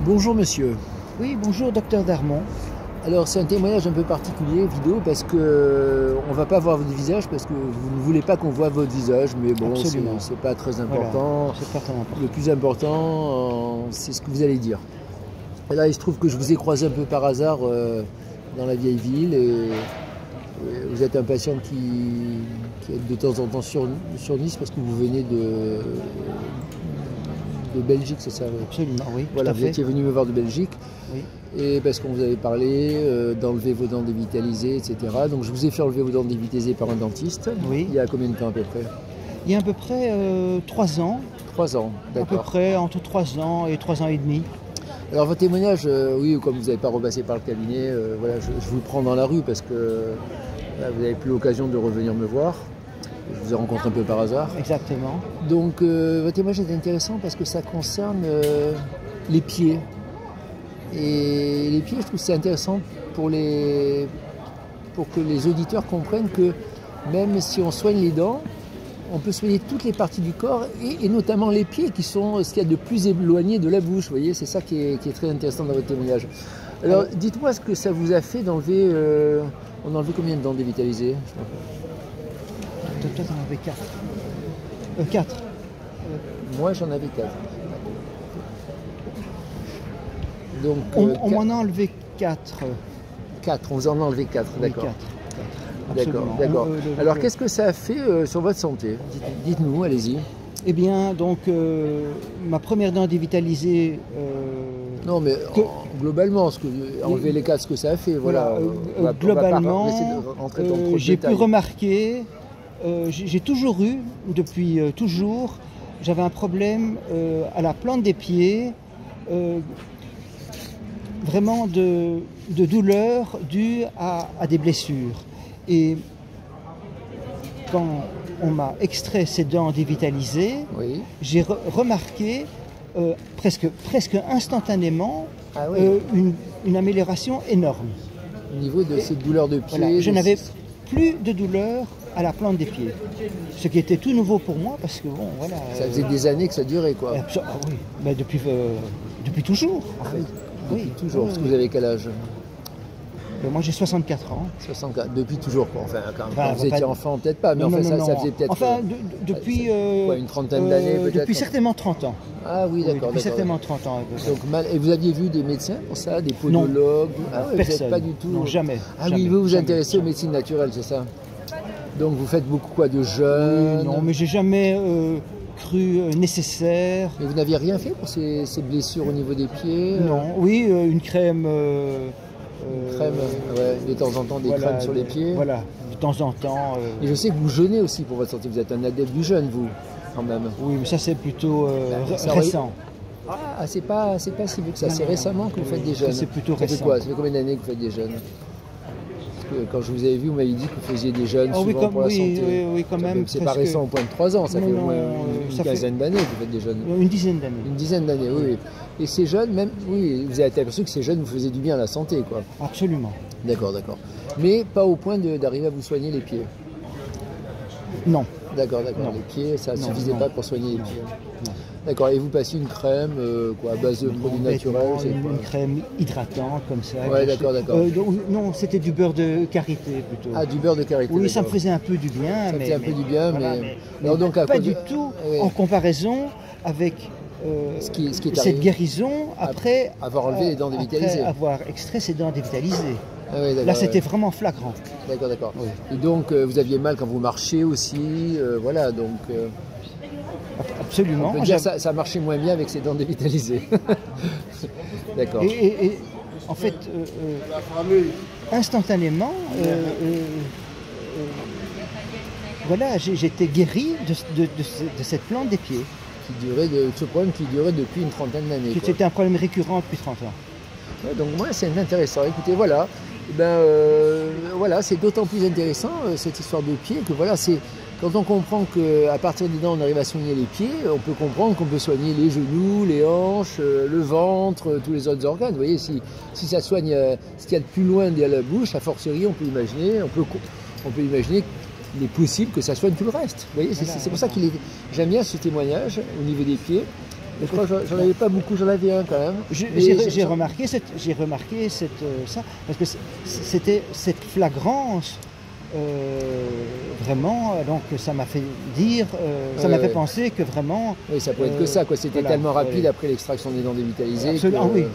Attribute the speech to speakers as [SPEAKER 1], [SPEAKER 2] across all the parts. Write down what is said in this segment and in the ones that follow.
[SPEAKER 1] Bonjour monsieur.
[SPEAKER 2] Oui, bonjour docteur Darmon.
[SPEAKER 1] Alors c'est un témoignage un peu particulier, vidéo, parce que on va pas voir votre visage, parce que vous ne voulez pas qu'on voit votre visage, mais bon, c'est pas très important.
[SPEAKER 2] Voilà, c'est pas très important.
[SPEAKER 1] Le plus important, c'est ce que vous allez dire. Et là, il se trouve que je vous ai croisé un peu par hasard dans la vieille ville, et vous êtes un patient qui est de temps en temps sur Nice, parce que vous venez de Belgique, c'est ça?
[SPEAKER 2] Absolument, oui.
[SPEAKER 1] Voilà, vous étiez venu me voir de Belgique.
[SPEAKER 2] Oui.
[SPEAKER 1] Et parce qu'on vous avait parlé d'enlever vos dents dévitalisées, etc. Donc je vous ai fait enlever vos dents dévitalisées par un dentiste.
[SPEAKER 2] Oui.
[SPEAKER 1] Il y a combien de temps à peu près?
[SPEAKER 2] Il y a à peu près 3 ans.
[SPEAKER 1] 3 ans, d'accord.
[SPEAKER 2] À peu près entre 3 ans et 3 ans et demi.
[SPEAKER 1] Alors votre témoignage, oui, comme vous n'avez pas repassé par le cabinet, voilà, je vous prends dans la rue parce que vous n'avez plus l'occasion de revenir me voir. Je vous ai rencontré un peu par hasard.
[SPEAKER 2] Exactement.
[SPEAKER 1] Donc votre témoignage est intéressant parce que ça concerne les pieds. Et les pieds, je trouve que c'est intéressant pour que les auditeurs comprennent que même si on soigne les dents, on peut soigner toutes les parties du corps et notamment les pieds qui sont ce qu'il y a de plus éloigné de la bouche. Vous voyez, c'est ça qui est très intéressant dans votre témoignage. Alors dites-moi ce que ça vous a fait d'enlever... on a enlevé combien de dents dévitalisées?
[SPEAKER 2] Toi, t'en avais 4. 4.
[SPEAKER 1] Moi, j'en avais 4. Donc,
[SPEAKER 2] on m'en a enlevé 4.
[SPEAKER 1] 4, on vous en a enlevé 4, d'accord.
[SPEAKER 2] Oui, 4.
[SPEAKER 1] D'accord, d'accord. Alors, qu'est-ce que ça a fait sur votre santé? Dites-nous, allez-y.
[SPEAKER 2] Eh bien, donc, ma première dent dévitalisée...
[SPEAKER 1] non, mais globalement, enlever les 4, ce que ça a fait, voilà.
[SPEAKER 2] Globalement, j'ai pu remarquer... j'ai toujours eu, depuis toujours, j'avais un problème à la plante des pieds, vraiment de douleur due à des blessures. Et quand on m'a extrait ces dents dévitalisées, oui, j'ai remarqué presque instantanément une amélioration énorme.
[SPEAKER 1] Au niveau de ces douleurs de pieds,
[SPEAKER 2] voilà, je n'avais plus de douleur à la plante des pieds. Ce qui était tout nouveau pour moi parce que bon, voilà.
[SPEAKER 1] Ça faisait des années que ça durait, quoi.
[SPEAKER 2] Oui, mais depuis toujours, en fait.
[SPEAKER 1] Depuis toujours. Parce que vous avez quel âge?
[SPEAKER 2] Moi j'ai 64 ans.
[SPEAKER 1] 64, depuis toujours, quoi. Enfin, quand vous étiez enfant, peut-être pas, mais
[SPEAKER 2] non,
[SPEAKER 1] enfin,
[SPEAKER 2] non,
[SPEAKER 1] ça faisait peut-être.
[SPEAKER 2] Enfin, depuis.
[SPEAKER 1] Une trentaine d'années, peut-être.
[SPEAKER 2] Depuis certainement 30 ans.
[SPEAKER 1] Ah oui, d'accord.
[SPEAKER 2] Depuis certainement 30 ans.
[SPEAKER 1] Donc, et vous aviez vu des médecins pour ça, des podologues?
[SPEAKER 2] Ah, ouais, personne.
[SPEAKER 1] Vous pas du tout.
[SPEAKER 2] Non, jamais.
[SPEAKER 1] Ah oui, vous vous intéressez aux médecines naturelles, c'est ça? Donc vous faites beaucoup quoi, de jeûne?
[SPEAKER 2] Oui, non, mais j'ai jamais cru nécessaire.
[SPEAKER 1] Mais vous n'aviez rien fait pour ces blessures au niveau des pieds?
[SPEAKER 2] Non, oui, une crème.
[SPEAKER 1] Une crème, ouais, de temps en temps des crèmes sur les pieds.
[SPEAKER 2] Voilà, de temps en temps.
[SPEAKER 1] Et je sais que vous jeûnez aussi pour votre santé. Vous êtes un adepte du jeûne, vous, quand même.
[SPEAKER 2] Oui, mais ça c'est plutôt récent.
[SPEAKER 1] Ah, c'est pas si vieux que ça. C'est récemment que vous faites des jeûnes.
[SPEAKER 2] C'est plutôt récent.
[SPEAKER 1] Ça fait quoi? Ça fait combien d'années que vous faites des jeûnes? Parce que quand je vous avais vu, vous m'avez dit que vous faisiez des jeûnes souvent pour la santé.
[SPEAKER 2] Oui, quand même.
[SPEAKER 1] C'est pas récent au point de 3 ans. Ça fait au moins une quinzaine d'années que vous faites des jeûnes.
[SPEAKER 2] Une dizaine d'années.
[SPEAKER 1] Une dizaine d'années, oui. Et ces jeunes, même, oui, vous avez aperçu que ces jeunes vous faisaient du bien à la santé, quoi.
[SPEAKER 2] Absolument.
[SPEAKER 1] D'accord, d'accord. Mais pas au point d'arriver à vous soigner les pieds.
[SPEAKER 2] Non.
[SPEAKER 1] D'accord, d'accord. Les pieds, ça ne suffisait pas pour soigner les pieds. D'accord. Et vous passez une crème, à base de produits naturels?
[SPEAKER 2] Une crème hydratante, comme ça.
[SPEAKER 1] Oui, d'accord, d'accord.
[SPEAKER 2] Non, c'était du beurre de karité, plutôt.
[SPEAKER 1] Ah, du beurre de karité.
[SPEAKER 2] Oui, ça me faisait un peu du bien.
[SPEAKER 1] Ça me faisait un peu du bien, mais...
[SPEAKER 2] Alors, donc, pas du tout en comparaison avec...
[SPEAKER 1] ce qui est
[SPEAKER 2] cette guérison après
[SPEAKER 1] avoir enlevé les dents dévitalisées.
[SPEAKER 2] Après avoir extrait ces dents dévitalisées.
[SPEAKER 1] Ah oui,
[SPEAKER 2] là, c'était vraiment flagrant.
[SPEAKER 1] D'accord, d'accord. Oui. Et donc, vous aviez mal quand vous marchiez aussi, voilà, donc...
[SPEAKER 2] Absolument.
[SPEAKER 1] On peut dire que ça marchait moins bien avec ces dents dévitalisées. D'accord.
[SPEAKER 2] Et en fait, instantanément, voilà, j'étais guéri de cette plante des pieds.
[SPEAKER 1] Ce problème qui durait depuis une trentaine d'années.
[SPEAKER 2] C'était un problème récurrent depuis 30 ans.
[SPEAKER 1] Ouais, donc moi, c'est intéressant. Écoutez, voilà. Voilà, c'est d'autant plus intéressant cette histoire de pieds que voilà, c'est quand on comprend qu'à partir des dents on arrive à soigner les pieds, on peut comprendre qu'on peut soigner les genoux, les hanches, le ventre, tous les autres organes. Vous voyez, si ça soigne ce qu'il y a de plus loin de la bouche, a fortiori, on peut imaginer qu'il est possible que ça soigne tout le reste. Vous voyez, c'est pour ça j'aime bien ce témoignage au niveau des pieds. je crois que j'en avais pas beaucoup, j'en avais un quand même.
[SPEAKER 2] J'ai remarqué ça, parce que c'était cette flagrance. Vraiment, donc ça m'a fait dire, ça m'a fait penser que vraiment...
[SPEAKER 1] Oui, ça pouvait être que ça, quoi. C'était tellement rapide après l'extraction des dents dévitalisées.
[SPEAKER 2] Absolument, oui,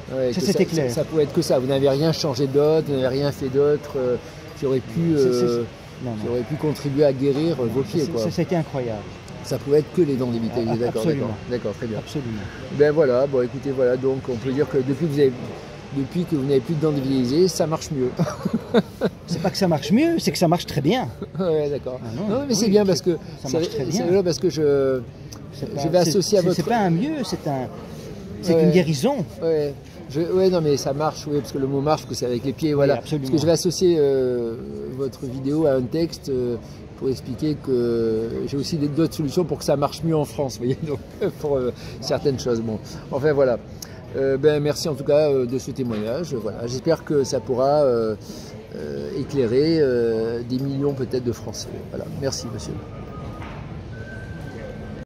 [SPEAKER 2] voilà. C'était clair.
[SPEAKER 1] Ça pouvait être que ça. Vous n'avez rien changé d'autre, vous n'avez rien fait d'autre qui aurait pu contribuer à guérir vos pieds, quoi.
[SPEAKER 2] C'était incroyable.
[SPEAKER 1] Ça pouvait être que les dents dévitalisées, d'accord, très bien.
[SPEAKER 2] Absolument.
[SPEAKER 1] Ben voilà, bon écoutez, voilà, donc on peut dire que depuis que vous n'avez plus de dents dévitalisées, ça marche mieux.
[SPEAKER 2] C'est pas que ça marche mieux, c'est que ça marche très bien.
[SPEAKER 1] Ouais, d'accord. Non, mais c'est bien parce que
[SPEAKER 2] ça marche très bien.
[SPEAKER 1] C'est parce que je vais associer à votre.
[SPEAKER 2] C'est pas un mieux, c'est une guérison.
[SPEAKER 1] Ouais, non, mais ça marche, oui, parce que le mot marche, parce que c'est avec les pieds, voilà.
[SPEAKER 2] Oui, absolument.
[SPEAKER 1] Parce que je vais associer votre vidéo à un texte pour expliquer que j'ai aussi d'autres solutions pour que ça marche mieux en France, vous voyez, donc pour certaines choses. Bon, enfin voilà. Merci en tout cas de ce témoignage. Voilà. J'espère que ça pourra éclairer des millions peut-être de Français. Voilà. Merci monsieur.